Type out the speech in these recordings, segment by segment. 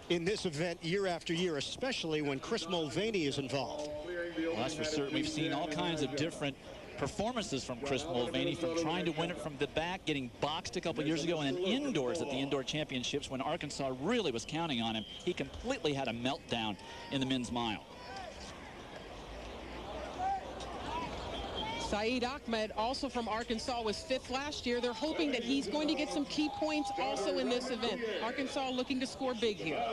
in this event year after year, especially when Chris Mulvaney is involved. Well, that's for certain. We've seen all kinds of different performances from Chris Mulvaney, from trying to win it from the back, getting boxed a couple years ago, and then indoors at the indoor championships when Arkansas really was counting on him. He completely had a meltdown in the men's mile. Saeed Ahmed, also from Arkansas, was 5th last year. They're hoping that he's going to get some key points also in this event. Arkansas looking to score big here.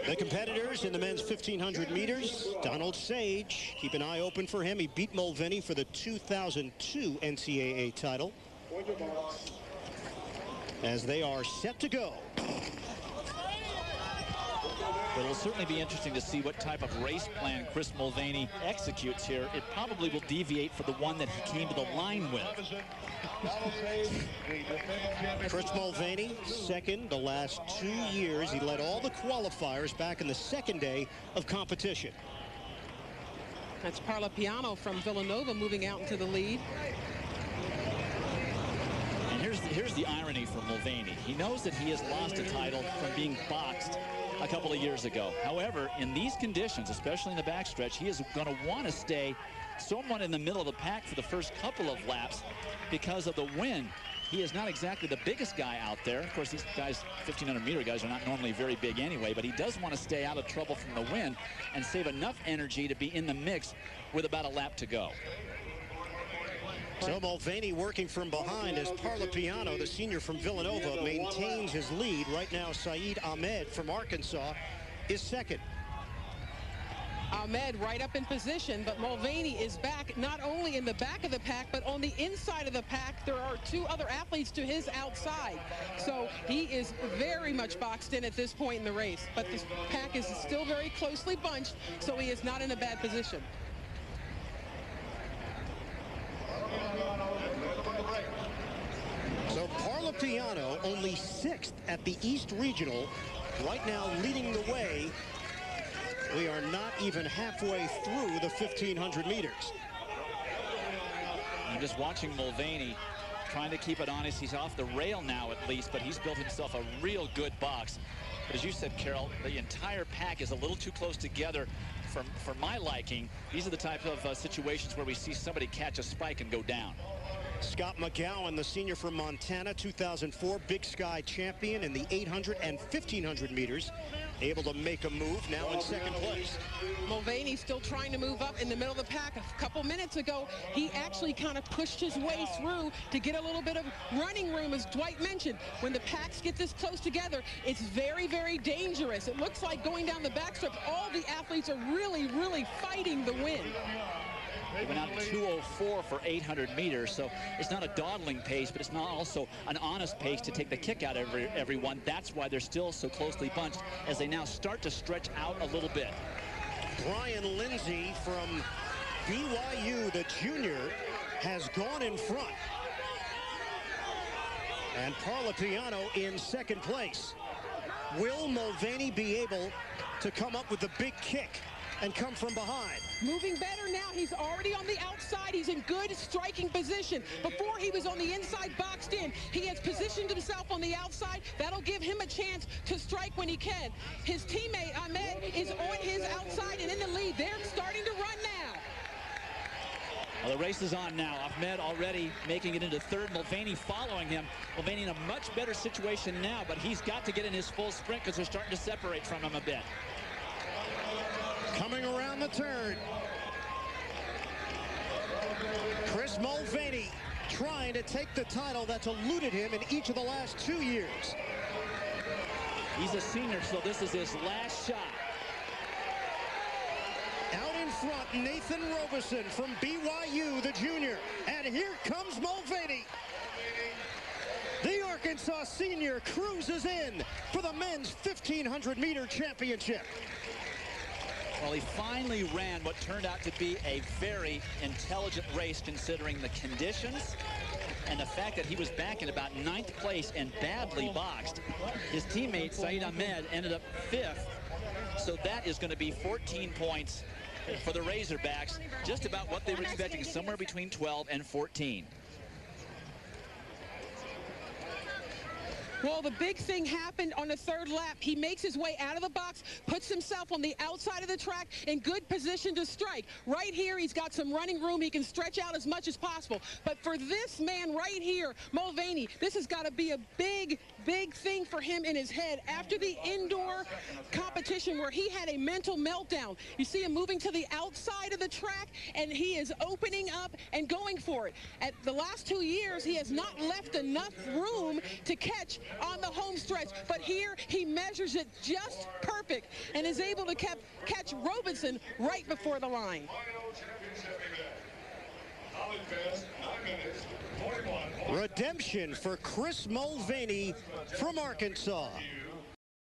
The competitors in the men's 1,500 meters, Donald Sage, keep an eye open for him. He beat Mulvaney for the 2002 N.C.A.A. title. As they are set to go. But it'll certainly be interesting to see what type of race plan Chris Mulvaney executes here. It probably will deviate for the one that he came to the line with. Chris Mulvaney, second the last 2 years. He led all the qualifiers back in the second day of competition. That's Parlapiano from Villanova moving out into the lead. And here's the irony for Mulvaney. He knows that he has lost a title from being boxed a couple of years ago. However, in these conditions, especially in the backstretch, he is going to want to stay somewhat in the middle of the pack for the first couple of laps because of the wind. He is not exactly the biggest guy out there. Of course, these guys, 1,500-meter guys, are not normally very big anyway, but he does want to stay out of trouble from the wind and save enough energy to be in the mix with about a lap to go. So Mulvaney working from behind as Parlapiano, the senior from Villanova, maintains his lead. Right now, Saeed Ahmed from Arkansas is second. Ahmed right up in position, but Mulvaney is back not only in the back of the pack, but on the inside of the pack. There are 2 other athletes to his outside. So he is very much boxed in at this point in the race. But this pack is still very closely bunched, so he is not in a bad position. So Parlapiano only 6th at the East Regional, right now leading the way. We are not even halfway through the 1,500 meters. I'm just watching Mulvaney trying to keep it honest. He's off the rail now at least, but he's built himself a real good box. But as you said, Carol, the entire pack is a little too close together for my liking. These are the type of situations where we see somebody catch a spike and go down. Scott McGowan, the senior from Montana, 2004 Big Sky champion in the 800 and 1,500 meters, able to make a move, now in second place. Mulvaney still trying to move up in the middle of the pack. A couple minutes ago, he actually kind of pushed his way through to get a little bit of running room, as Dwight mentioned. When the packs get this close together, it's very, very dangerous. It looks like going down the backstretch, all the athletes are really, really fighting the wind. They went out 2:04 for 800 meters, so it's not a dawdling pace, but it's not also an honest pace to take the kick out of everyone. That's why they're still so closely bunched as they now start to stretch out a little bit. Brian Lindsay from BYU, the junior, has gone in front. And Parlapiano in second place. Will Mulvaney be able to come up with the big kick and come from behind? Moving better now. He's already on the outside. He's in good striking position. Before he was on the inside, boxed in. He has positioned himself on the outside. That'll give him a chance to strike when he can. His teammate, Ahmed, is on his outside and in the lead. They're starting to run now. Well, the race is on now. Ahmed already making it into third. Mulvaney following him. Mulvaney in a much better situation now, but he's got to get in his full sprint because they're starting to separate from him a bit. Coming around the turn, Chris Mulvaney trying to take the title that's eluded him in each of the last 2 years. He's a senior, so this is his last shot. Out in front, Nathan Robeson from BYU, the junior. And here comes Mulvaney. The Arkansas senior cruises in for the men's 1,500-meter championship. Well, he finally ran what turned out to be a very intelligent race considering the conditions and the fact that he was back in about 9th place and badly boxed. His teammate, Saeed Ahmed, ended up 5th. So that is going to be 14 points for the Razorbacks, just about what they were expecting, somewhere between 12 and 14. Well, the big thing happened on the third lap. He makes his way out of the box, puts himself on the outside of the track in good position to strike. Right here, he's got some running room. He can stretch out as much as possible. But for this man right here, Mulvaney, this has got to be a big, big thing for him in his head. After the indoor competition where he had a mental meltdown, you see him moving to the outside of the track, and he is opening up and going for it. At the last 2 years, he has not left enough room to catch on the home stretch, but here he measures it just perfect and is able to catch Robinson right before the line. Redemption for Chris Mulvaney from Arkansas.